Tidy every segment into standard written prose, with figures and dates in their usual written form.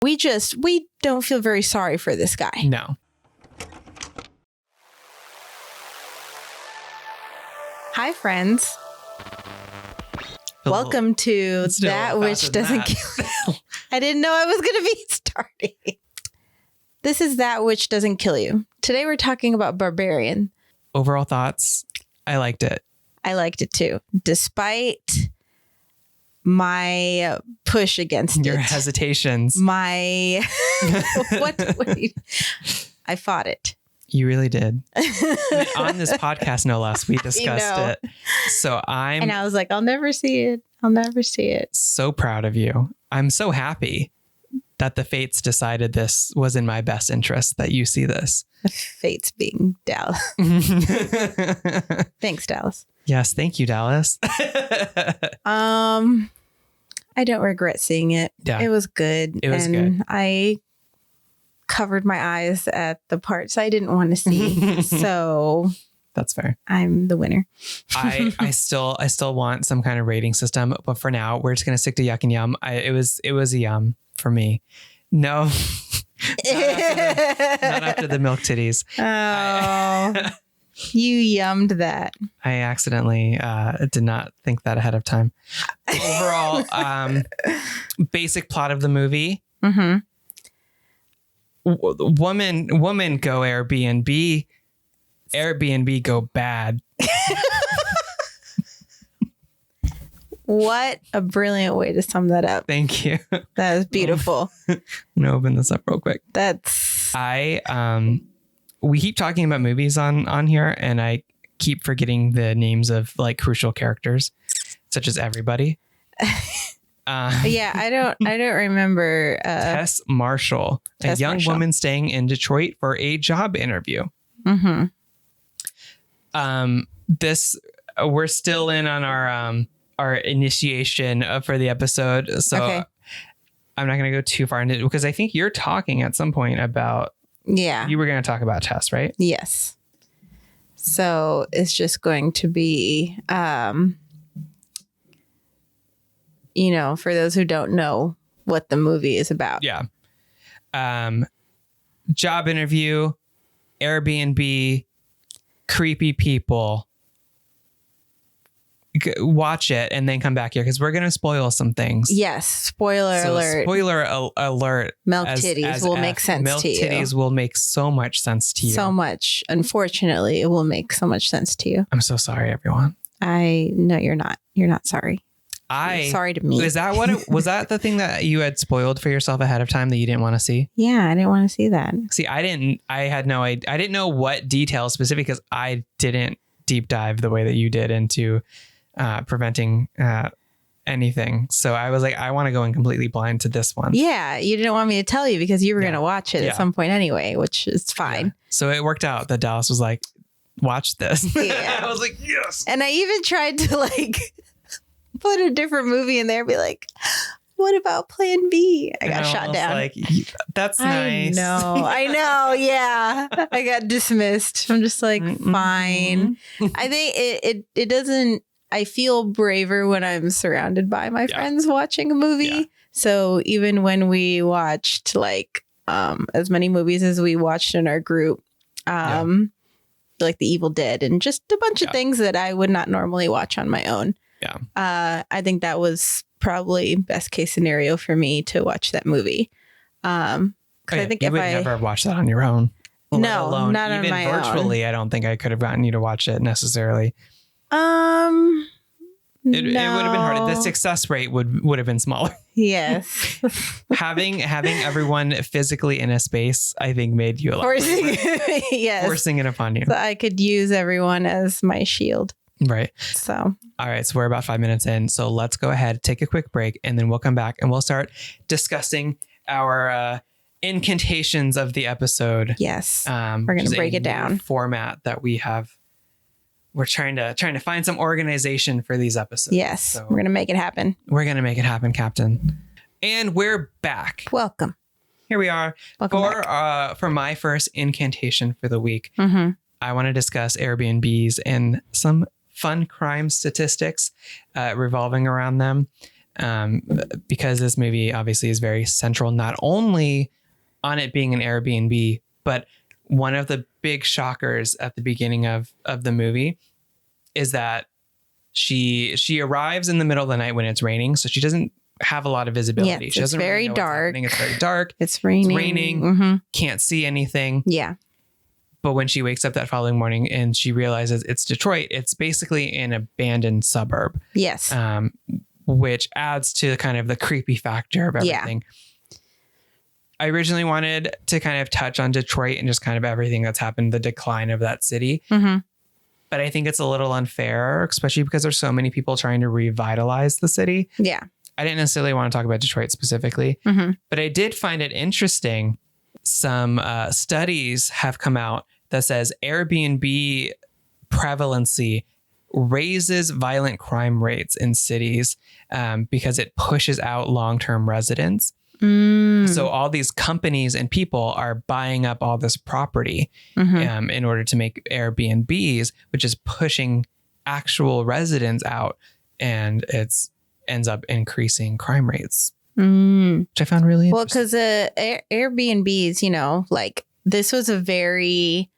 We don't feel very sorry for this guy. No. Hi, friends. Welcome to That Which Doesn't Kill You. I didn't know I was going to be starting. This is That Which Doesn't Kill You. Today we're talking about Barbarian. Overall thoughts, I liked it. I liked it too, despite my push against your hesitations. My I fought it. You really did. On this podcast, no less, we discussed it. So and I was like, I'll never see it. I'll never see it. So proud of you. I'm so happy that the fates decided this was in my best interest, that you see this. The fates being Dallas. Thanks, Dallas. Yes, thank you, Dallas. I don't regret seeing it. Yeah. It was good. It was good. I covered my eyes at the parts I didn't want to see. So that's fair. I'm the winner. I still want some kind of rating system, but for now we're just gonna stick to yuck and yum. It was a yum for me. No. not after the milk titties. Oh. You yummed that. I accidentally did not think that ahead of time. Overall, basic plot of the movie. Mm-hmm. Woman go Airbnb. Airbnb go bad. What a brilliant way to sum that up. Thank you. That was beautiful. I'm gonna open this up real quick. We keep talking about movies on here, and I keep forgetting the names of like crucial characters, such as everybody. Yeah, I don't remember. Tess Marshall, a young woman staying in Detroit for a job interview. Mm-hmm. We're still in on our initiation for the episode, so okay. I'm not going to go too far into it because I think you're talking at some point about. Yeah. You were going to talk about Tess, right? Yes. So it's just going to be, for those who don't know what the movie is about. Yeah. Job interview, Airbnb, creepy people. Watch it and then come back here because we're going to spoil some things. Yes. Spoiler alert. Spoiler alert. Milk titties will make sense to you. Milk titties will make so much sense to you. So much. Unfortunately, it will make so much sense to you. I'm so sorry, everyone. No, you're not. You're not sorry. You're sorry to me. Is that was that the thing that you had spoiled for yourself ahead of time that you didn't want to see? Yeah, I didn't want to see that. See, I didn't. I had no idea. I didn't know what details specific because I didn't deep dive the way that you did into preventing anything. So I was like, I want to go in completely blind to this one. Yeah, you didn't want me to tell you because you were going to watch it at some point anyway, which is fine. Yeah. So it worked out that Dallas was like, watch this. Yeah. I was like, yes. And I even tried to put a different movie in there and be like, what about Plan B? I got shot down. Like, that's nice. I know. Yeah. I got dismissed. I'm just like, fine. I think it doesn't, I feel braver when I'm surrounded by my friends watching a movie. Yeah. So even when we watched as many movies as we watched in our group, like The Evil Dead and just a bunch of things that I would not normally watch on my own. Yeah. I think that was probably best case scenario for me to watch that movie. I think you would never watch that on your own. No, alone. not even on my virtually, own. I don't think I could have gotten you to watch it necessarily. It would have been hard. The success rate would have been smaller. Yes. having everyone physically in a space, I think made you a lot forcing it upon you. So I could use everyone as my shield. Right. So. All right. So we're about 5 minutes in. So let's go ahead, take a quick break, and then we'll come back and we'll start discussing our incantations of the episode. Yes. We're going to break it down. Format that we have. We're trying to find some organization for these episodes. Yes. So we're going to make it happen. We're going to make it happen, Captain. And we're back. Welcome. Here we are. For my first incantation for the week. Mm-hmm. I want to discuss Airbnbs and some fun crime statistics revolving around them. because this movie obviously is very central, not only on it being an Airbnb, but one of the big shockers at the beginning of the movie is that she arrives in the middle of the night when it's raining, so she doesn't have a lot of visibility. Yes, she doesn't it's very really know dark. It's very dark. It's raining. It's raining. Mm-hmm. Can't see anything. Yeah. But when she wakes up that following morning and she realizes it's Detroit, it's basically an abandoned suburb. Yes. Which adds to kind of the creepy factor of everything. Yeah. I originally wanted to kind of touch on Detroit and just kind of everything that's happened, the decline of that city. Mm-hmm. But I think it's a little unfair, especially because there's so many people trying to revitalize the city. Yeah. I didn't necessarily want to talk about Detroit specifically, but I did find it interesting. Some studies have come out that says Airbnb prevalency raises violent crime rates in cities because it pushes out long-term residents. So all these companies and people are buying up all this property in order to make Airbnbs, which is pushing actual residents out, and it's ends up increasing crime rates, which I found really interesting. Well, because Airbnbs, you know, like this was a very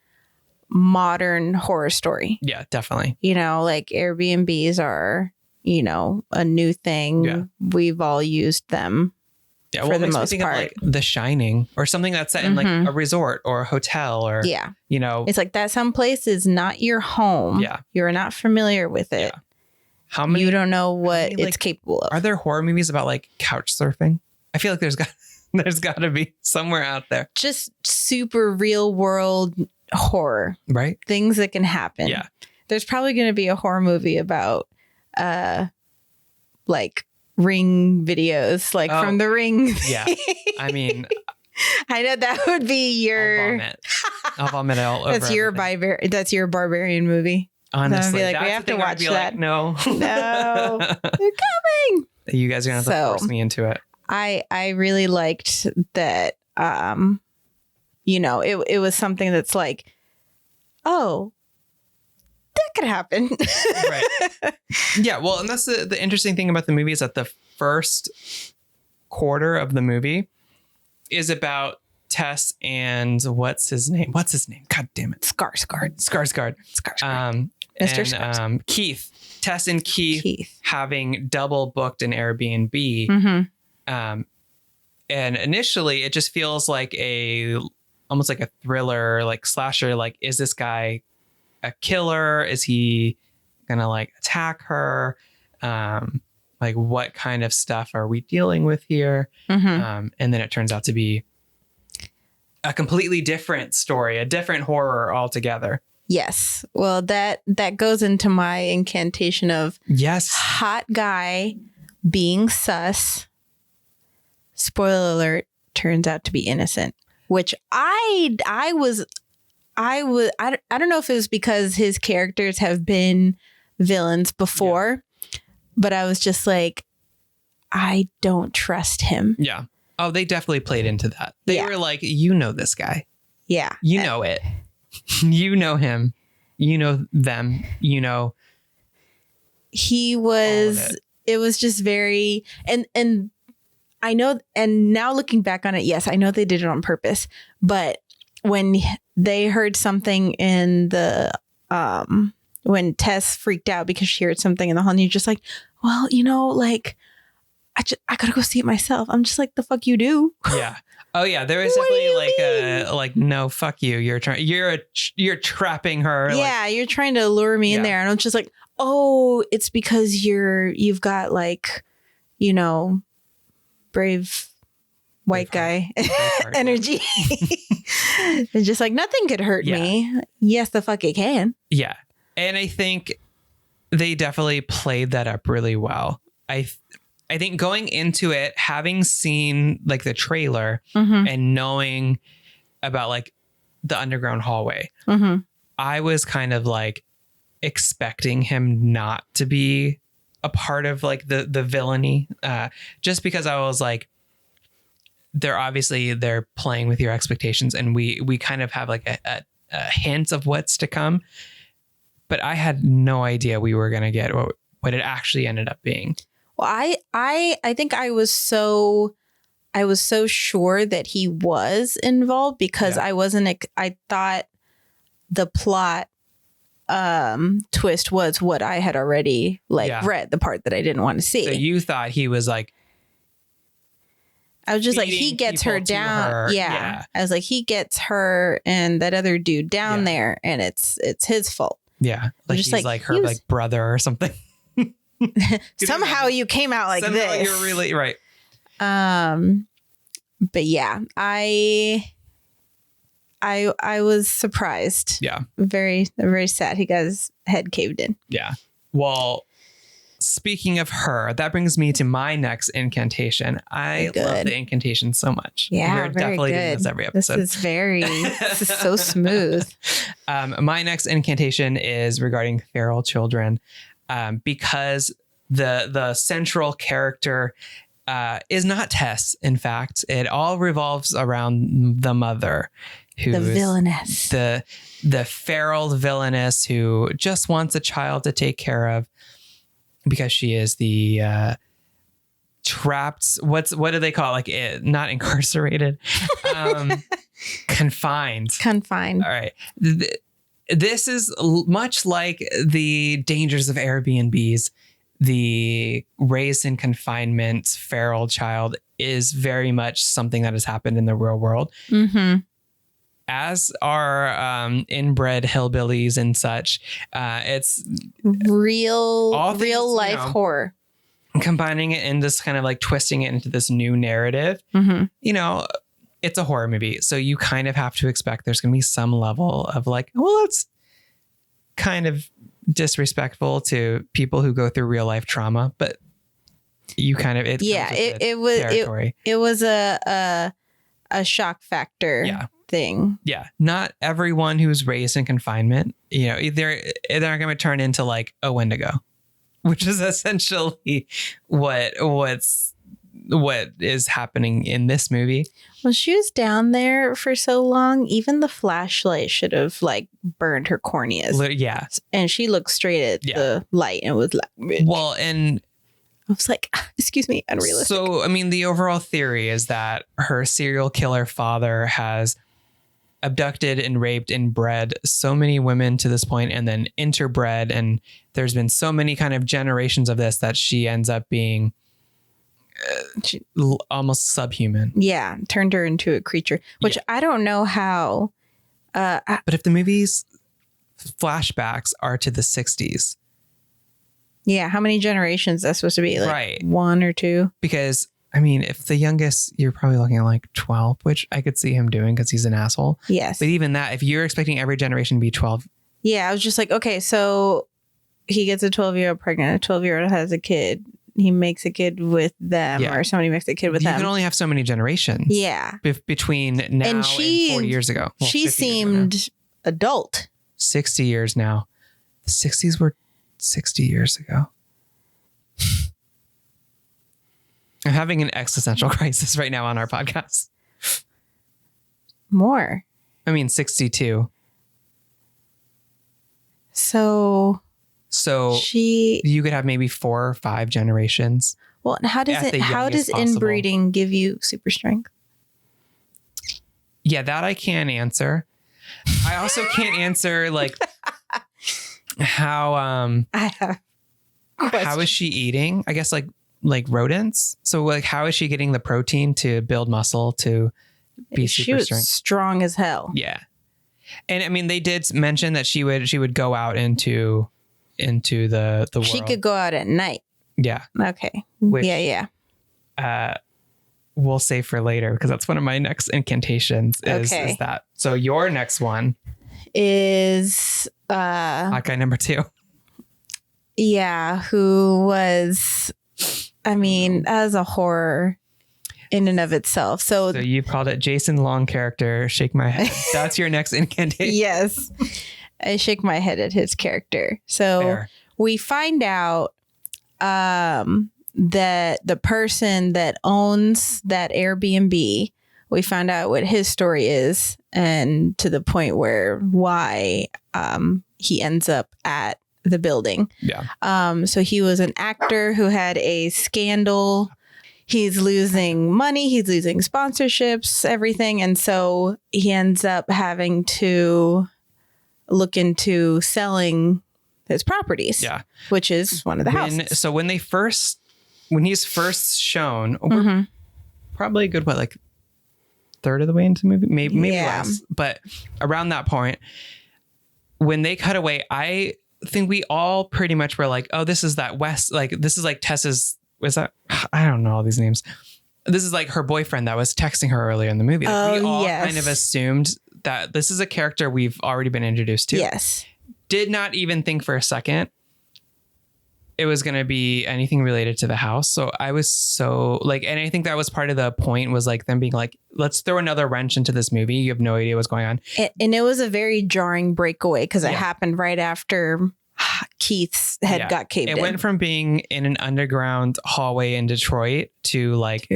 modern horror story. Yeah, definitely. You know, like Airbnbs are, you know, a new thing. Yeah. We've all used them. Yeah, for the most part, like The Shining or something that's set in like a resort or a hotel, or you know, it's like that. Some place is not your home. Yeah, you're not familiar with it. Yeah. How many? You don't know what it's like, capable of. Are there horror movies about like couch surfing? I feel like there's got to be somewhere out there. Just super real world horror, right? Things that can happen. Yeah, there's probably going to be a horror movie about, like. Ring videos, like from the Ring. Yeah, I mean, I know that would be your. I'll vomit all over. That's your Barbarian movie. Honestly, be like, we have to watch that. Like, no, no, they're coming. You guys are gonna have to force me into it. I really liked that. You know, it was something that's like, oh. That could happen. Right. Yeah. Well, and that's the interesting thing about the movie is that the first quarter of the movie is about Tess and what's his name? God damn it. Skarsgård. Mr. Skarsgård. Keith. Tess and Keith having double booked an Airbnb. And initially it just feels like almost like a thriller, like slasher. Like, is this guy a killer? Is he gonna like attack her? Like, what kind of stuff are we dealing with here? And then it turns out to be a completely different story, a different horror altogether. Yes. Well, that goes into my incantation of hot guy being sus. Spoiler alert, turns out to be innocent, which I don't know if it was because his characters have been villains before, but I was just like, I don't trust him. Yeah. Oh, they definitely played into that. They were like, you know this guy. Yeah. You know it. You know him. You know them. You know. He was, it was just very, and I know, and now looking back on it, yes, I know they did it on purpose, but when they heard something in the, when Tess freaked out because she heard something in the hall, and you're just like, well, you know, like, I gotta go see it myself. I'm just like, the fuck you do? Yeah. Oh yeah. There was definitely like, no, fuck you. You're trapping her. Yeah. Like, you're trying to lure me in there. And I'm just like, oh, it's because you've got like, you know, brave white guy energy. It's just like, nothing could hurt me. Yes, the fuck it can. Yeah. And I think they definitely played that up really well. I think going into it, having seen like the trailer and knowing about like the underground hallway, I was kind of like expecting him not to be a part of like the villainy, just because I was like, they're playing with your expectations, and we kind of have like a hint of what's to come, but I had no idea we were going to get what it actually ended up being. Well, I think I was so sure that he was involved because I thought the plot twist was what I had already read, the part that I didn't want to see. So you thought he was like, I was just like, he gets her down. Yeah. I was like, he gets her and that other dude down there, and it's his fault. Yeah. Like he's like her like brother or something. Somehow you came out like this. You're really right. But yeah, I was surprised. Yeah. Very, very sad. He got his head caved in. Yeah. Well, speaking of her, that brings me to my next incantation. I love the incantation so much. Yeah, we're definitely doing this every episode. This is so smooth. My next incantation is regarding feral children, because the central character is not Tess. In fact, it all revolves around the mother, who's the villainess, the feral villainess who just wants a child to take care of. Because she is the trapped, what do they call it? Like not incarcerated, confined. Confined. All right. This is much like the dangers of Airbnbs. The raised in confinement feral child is very much something that has happened in the real world. Mm-hmm. As are inbred hillbillies and such. It's real life horror. Combining it and just kind of like twisting it into this new narrative. Mm-hmm. You know, it's a horror movie, so you kind of have to expect there's going to be some level of like, well, it's kind of disrespectful to people who go through real life trauma, but you kind of it was a shock factor. Yeah. Thing. Yeah. Not everyone who's raised in confinement, you know, they're going to turn into like a Wendigo, which is essentially what is happening in this movie. Well, she was down there for so long, even the flashlight should have like burned her corneas. Yeah. And she looked straight at the light and was like, bitch. Well, and I was like, excuse me, unrealistic. So, I mean, the overall theory is that her serial killer father has abducted and raped and bred so many women to this point, and then interbred, and there's been so many kind of generations of this that she ends up being almost subhuman. Yeah, turned her into a creature, which I don't know how. But if the movie's flashbacks are to the 60s. Yeah, how many generations that's supposed to be? Like one or two? Because I mean, if the youngest, you're probably looking at like 12, which I could see him doing because he's an asshole. Yes. But even that, if you're expecting every generation to be 12. Yeah, I was just like, okay, so he gets a 12-year-old pregnant. A 12-year-old has a kid. He makes a kid with them, or somebody makes a kid with them. You can only have so many generations. Yeah. Between now and 40 years ago. Well, she seemed adult. 60 years now. The 60s were 60 years ago. I'm having an existential crisis right now on our podcast. More. I mean, 62. So you could have maybe 4 or 5 generations. Well, how does inbreeding give you super strength? Yeah, that I can answer. I also can't answer like how I have how is she eating? I guess like rodents. So like how is she getting the protein to build muscle to be super strong? Strong as hell. Yeah. And I mean they did mention that she would go out into the world. She could go out at night. Yeah. Okay. Which, yeah. We'll save for later because that's one of my next incantations is that. So your next one is Hawkeye number 2. Yeah, who was, I mean, as a horror in and of itself. So you've called it Jason Long character, Shake My Head. That's your next incantation. Yes. I shake my head at his character. So we find out that the person that owns that Airbnb, we find out what his story is, and to the point where why he ends up at the building. Yeah. So he was an actor who had a scandal. He's losing money. He's losing sponsorships, everything. And so he ends up having to look into selling his properties. Yeah. Which is one of the houses. So when he's first shown, we're probably a good, like third of the way into the movie? Maybe less. But around that point, when they cut away, I think we all pretty much were like, oh, this is that West, like, this is like Tessa's, was that, I don't know all these names. This is like her boyfriend that was texting her earlier in the movie. Like, we all kind of assumed that this is a character we've already been introduced to. Yes. Did not even think for a second it was going to be anything related to the house. So I was so like, and I think that was part of the point, was like them being like, let's throw another wrench into this movie. You have no idea what's going on. And it was a very jarring breakaway because it happened right after Keith's head got caved in. It went from being in an underground hallway in Detroit to like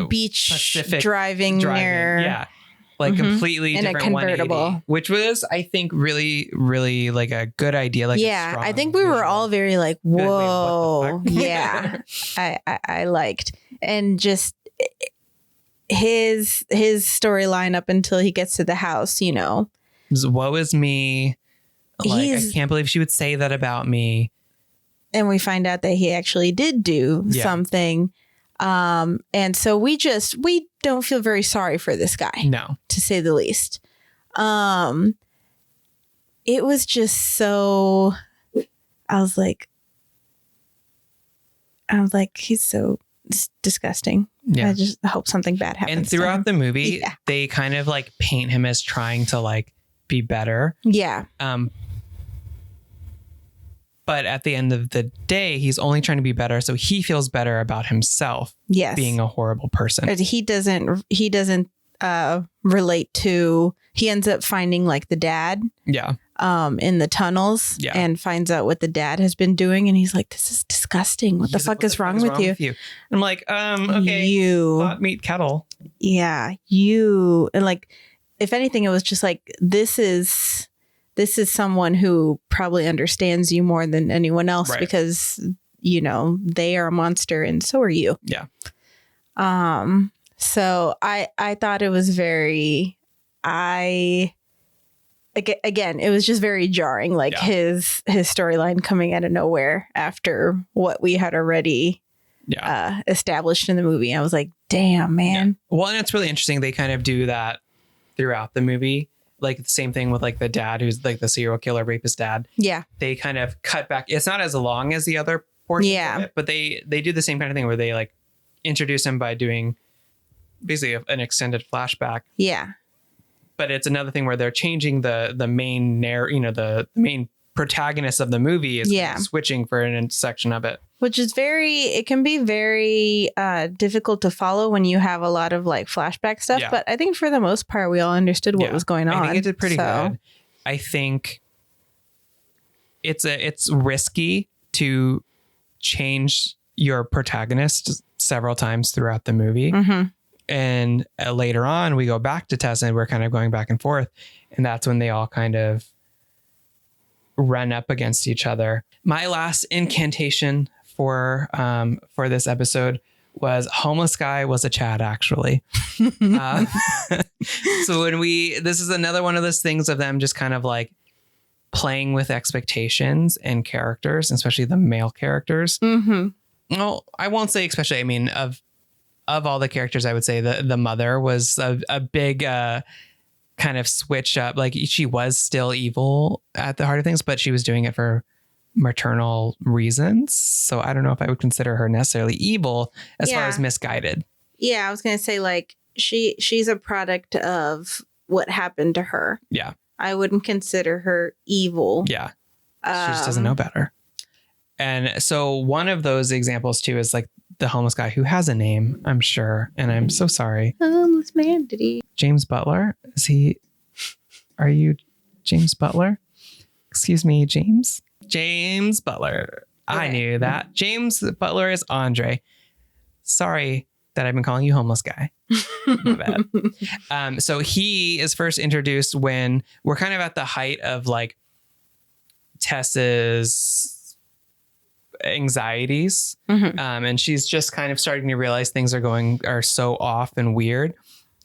beach Pacific driving near. Yeah. Like completely in different a convertible, which was, I think, really, really like a good idea. Like, I think we were all very like, whoa, yeah, I liked, and just his storyline up until he gets to the house, you know, woe is me. Like, I can't believe she would say that about me. And we find out that he actually did do something. And so we don't feel very sorry for this guy. No. To say the least. It was just so, I was like, he's so disgusting. Yeah. I just hope something bad happens. And throughout the movie, they kind of like paint him as trying to like be better. Yeah. But at the end of the day, he's only trying to be better. So he feels better about himself being a horrible person. He doesn't relate to, he ends up finding like the dad in the tunnels and finds out what the dad has been doing. And he's like, this is disgusting. What the fuck is wrong with you? I'm like, okay. You. Pot, meat, kettle. Yeah. You. And like, if anything, it was just like, this is someone who probably understands you more than anyone else because, you know, they are a monster and so are you. Yeah. So I thought it was very, again, it was just very jarring, like his storyline coming out of nowhere after what we had already established in the movie. I was like, damn, man. Yeah. Well, and it's really interesting. They kind of do that throughout the movie. Like the same thing with like the dad, who's like the serial killer rapist dad. Yeah. They kind of cut back. It's not as long as the other portions of it, but they do the same kind of thing where they like introduce him by doing basically an extended flashback. Yeah. But it's another thing where they're changing the main the main protagonist of the movie is kind of switching for an section of it. Which is it can be very difficult to follow when you have a lot of like flashback stuff. Yeah. But I think for the most part, we all understood what was going on. I think it did pretty good. I think it's risky to change your protagonist several times throughout the movie. Mm-hmm. And later on, we go back to Tessa and we're kind of going back and forth. And that's when they all kind of run up against each other. My last incantation for this episode was homeless guy was a Chad, actually. So this is another one of those things of them just kind of like playing with expectations and characters, especially the male characters. Mm-hmm. Well, I won't say especially, I mean, of all the characters, I would say the mother was a big kind of switch up. Like she was still evil at the heart of things, but she was doing it for maternal reasons. So I don't know if I would consider her necessarily evil as far as misguided. Yeah, I was going to say like she's a product of what happened to her. Yeah. I wouldn't consider her evil. Yeah. She just doesn't know better. And so one of those examples too is like the homeless guy who has a name, I'm sure. And I'm so sorry. Homeless man, did he? James Butler? Are you James Butler? Excuse me, James? James Butler. Okay. I knew that. James Butler is Andre. Sorry that I've been calling you homeless guy. My bad. So he is first introduced when we're kind of at the height of like Tess's anxieties. And she's just kind of starting to realize things are so off and weird.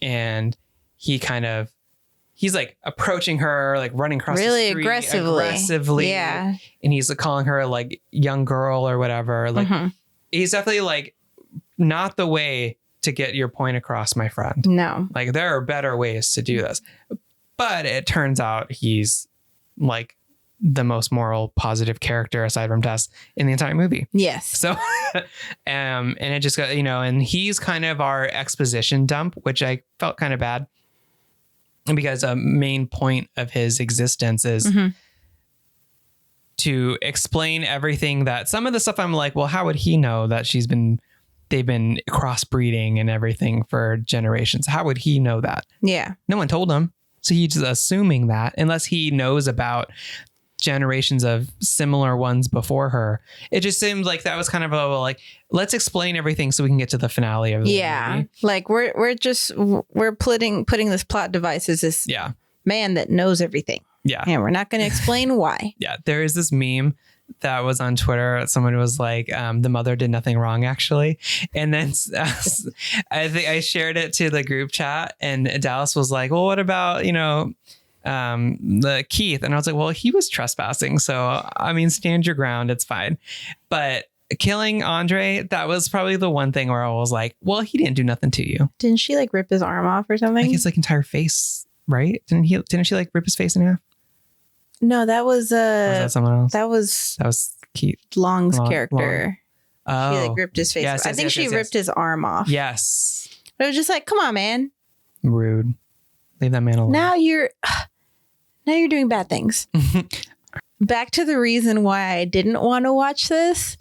And he's like approaching her, like running across really the street aggressively. Yeah. And he's like calling her like young girl or whatever. Like he's definitely like not the way to get your point across, my friend. No. Like there are better ways to do this. But it turns out he's like the most moral, positive character aside from Tess in the entire movie. Yes. So, and it just got, and he's kind of our exposition dump, which I felt kind of bad because a main point of his existence is to explain everything that some of the stuff I'm like, well, how would he know that they've been crossbreeding and everything for generations? How would he know that? Yeah. No one told him. So he's just assuming that unless he knows about generations of similar ones before her. It just seems like that was kind of like, let's explain everything so we can get to the finale of the movie. Like we're putting this plot device as this man that knows everything. Yeah. And we're not going to explain why. Yeah. There is this meme that was on Twitter. Someone was like, the mother did nothing wrong, actually. And then I think I shared it to the group chat and Dallas was like, well, what about, the Keith? And I was like, well, he was trespassing. So, I mean, stand your ground. It's fine. But killing Andre, that was probably the one thing where I was like, well, he didn't do nothing to you. Didn't she like rip his arm off or something? Like his like entire face, right? Didn't she like rip his face in half? No, that was was that someone else? That was Keith Long's character. Oh, she like ripped his face. Yes, I think she ripped his arm off. Yes. But it was just like, come on, man. Rude. Leave that man alone. Now you're doing bad things. Back to the reason why I didn't want to watch this.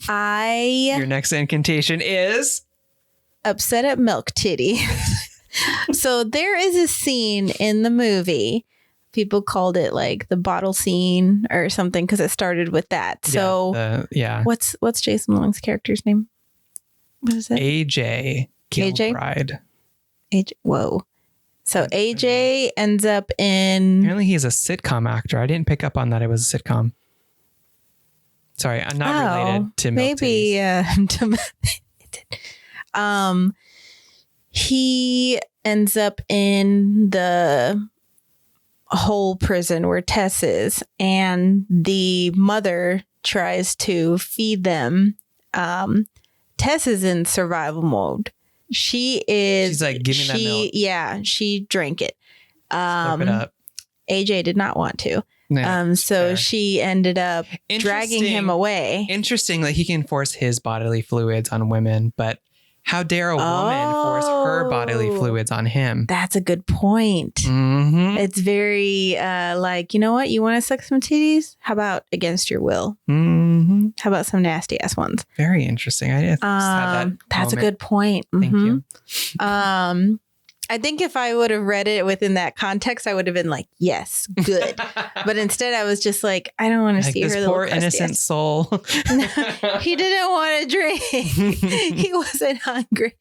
Your next incantation is upset at Milk Titty. So there is a scene in the movie. People called it like the bottle scene or something because it started with that. So what's Jason Long's character's name? What is it? AJ Gilbride. AJ. Whoa. So AJ ends up in. Apparently he's a sitcom actor. I didn't pick up on that. It was a sitcom. Sorry, I'm not related to Milk Titties. He ends up in the whole prison where Tess is, and the mother tries to feed them. Tess is in survival mode. She's like, give me that milk. Yeah, she drank it. Slurp it up. AJ did not want to. So she ended up dragging him away. Interesting that he can force his bodily fluids on women, but how dare a woman force her bodily fluids on him? That's a good point. Mm-hmm. It's very like, you know what? You want to suck some titties? How about against your will? Mm-hmm. How about some nasty ass ones? Very interesting. I just had that. That's a good point. Thank you. I think if I would have read it within that context, I would have been like, yes, good. But instead, I was just like, I don't want to see her. This poor innocent soul. He didn't want to drink. He wasn't hungry.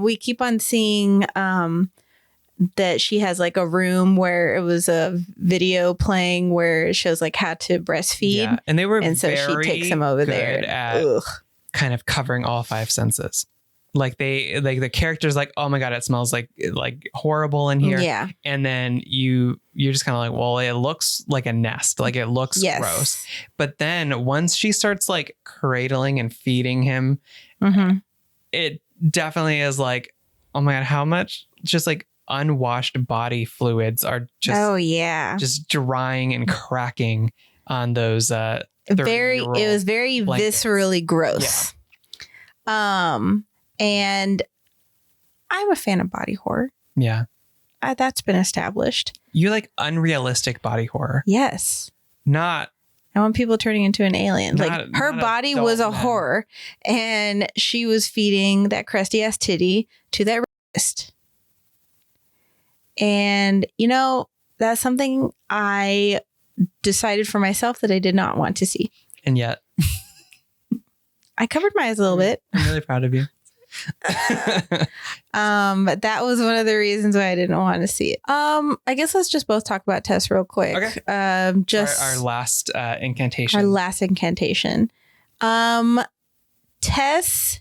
We keep on seeing that she has like a room where it was a video playing where it shows like how to breastfeed. Yeah, and so she takes him over there at kind of covering all five senses. Like the character's like, oh my God, it smells like horrible in here. Yeah. And then you're just kind of like, well, it looks like a nest. Like it looks gross. But then once she starts like cradling and feeding him, it definitely is like, oh my God, how much just like unwashed body fluids are just, just drying and cracking on those, it was very blankets. Viscerally gross. Yeah. And I'm a fan of body horror. Yeah. That's been established. You like unrealistic body horror. Yes. I want people turning into an alien. Her body was a horror, and she was feeding that crusty ass titty to that rapist. And, that's something I decided for myself that I did not want to see. And yet. I covered my eyes a little bit. I'm really proud of you. But that was one of the reasons why I didn't want to see it. I guess let's just both talk about Tess real quick. Okay. Just our last incantation. Our last incantation. Tess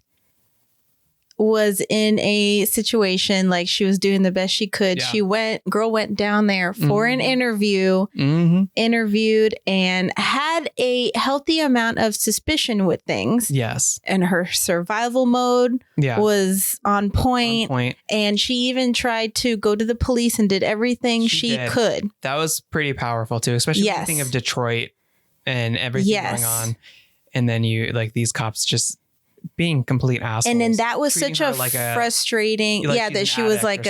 was in a situation like she was doing the best she could. Yeah. Girl went down there for an interview, interviewed, and had a healthy amount of suspicion with things. Yes. And her survival mode was on point. And she even tried to go to the police and did everything she could. That was pretty powerful too, especially when you think of Detroit and everything going on. And then these cops just being complete assholes. And then that was such a frustrating, that she was like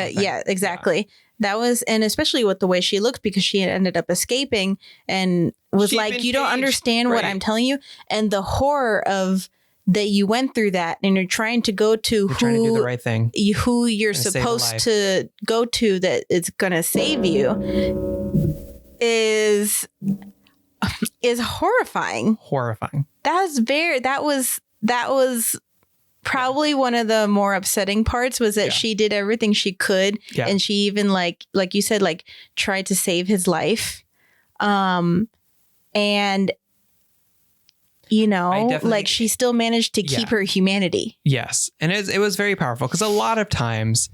exactly. Yeah. That was, and especially with the way she looked, because she ended up escaping and was like, you don't understand what I'm telling you. And the horror of that you went through that, and you're trying to go to trying to do the right thing, who you're supposed to go to that it's going to save you is horrifying. That was probably one of the more upsetting parts, was that she did everything she could. Yeah. And she even like you said, like tried to save his life. And like she still managed to keep her humanity. Yes. And it was very powerful, because a lot of times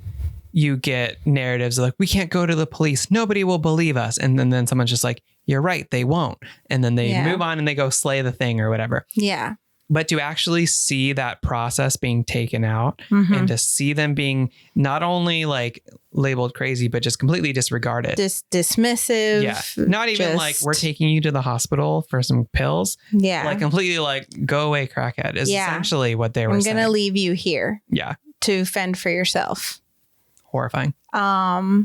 you get narratives like, we can't go to the police, nobody will believe us. And then someone's just like, you're right, they won't. And then they move on and they go slay the thing or whatever. Yeah. But to actually see that process being taken out and to see them being not only like labeled crazy, but just completely disregarded. Dismissive. Yeah. Not even like, we're taking you to the hospital for some pills. Yeah. Like completely like, go away, crackhead is essentially what they were saying. I'm going to leave you here. Yeah. To fend for yourself. Horrifying. Yeah.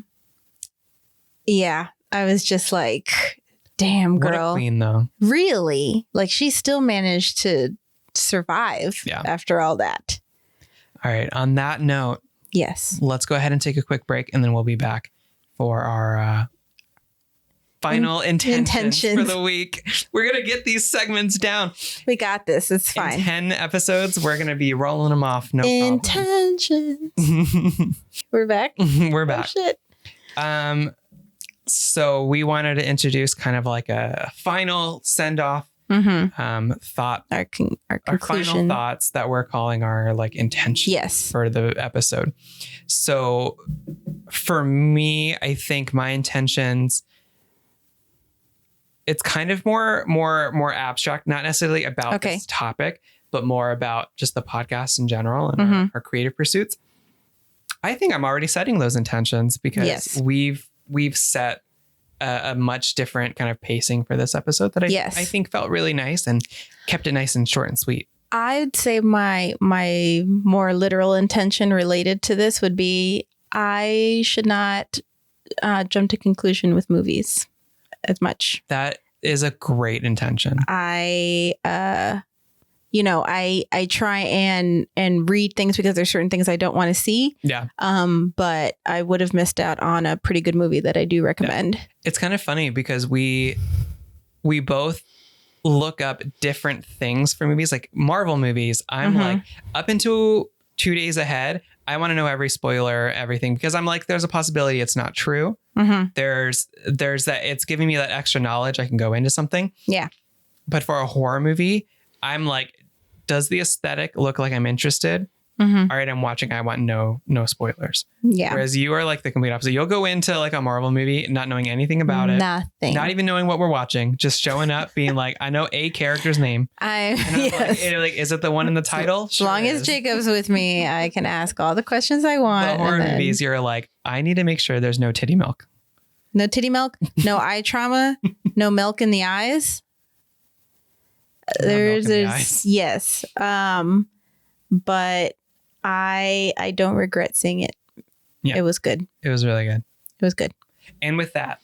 I was just like, damn, girl. What a queen, though. Really? Like, she still managed to survive after all that. All right. On that note, yes, let's go ahead and take a quick break, and then we'll be back for our final intentions for the week. We're going to get these segments down. We got this. It's fine. In 10 episodes, we're going to be rolling them off. No intentions. We're back. We're back. Oh, shit. So we wanted to introduce kind of like a final send-off thought, our final thoughts that we're calling our like intentions for the episode. So for me, I think my intentions, it's kind of more abstract, not necessarily about this topic, but more about just the podcast in general and our creative pursuits. I think I'm already setting those intentions, because we've set a much different kind of pacing for this episode that I think felt really nice and kept it nice and short and sweet. I'd say my more literal intention related to this would be, I should not jump to conclusion with movies as much. That is a great intention. I try and read things because there's certain things I don't want to see. Yeah. But I would have missed out on a pretty good movie that I do recommend. Yeah. It's kind of funny because we both look up different things for movies, like Marvel movies. I'm like, up until 2 days ahead, I want to know every spoiler, everything, because I'm like, there's a possibility it's not true. There's that, it's giving me that extra knowledge. I can go into something. Yeah. But for a horror movie, I'm like, does the aesthetic look like I'm interested? All right, I'm watching. I want no spoilers. Yeah. Whereas you are like the complete opposite. You'll go into like a Marvel movie not knowing anything about it. Nothing. Not even knowing what we're watching. Just showing up, being like, I know a character's name. Like, is it the one in the title? As long as Jacob's with me, I can ask all the questions I want. The horror movies, you're like, I need to make sure there's no titty milk. No titty milk. No eye trauma. No milk in the eyes. There's yes. But I don't regret seeing it. Yeah. It was good. It was really good. It was good. And with that,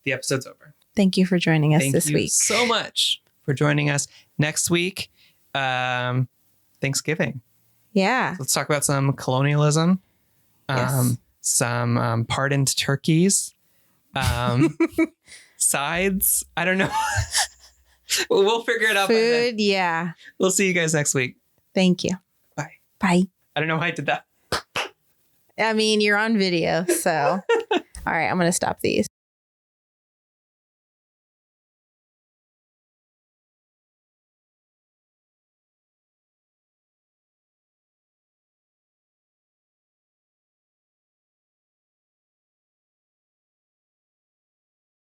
the episode's over. Thank you for joining us this week. Thank you so much for joining us. Next week, Thanksgiving. Yeah. Let's talk about some colonialism. Some pardoned turkeys. Sides. I don't know. We'll figure it out. Food, yeah. We'll see you guys next week. Thank you. Bye. Bye. I don't know why I did that. I mean, you're on video, so. All right, I'm going to stop these.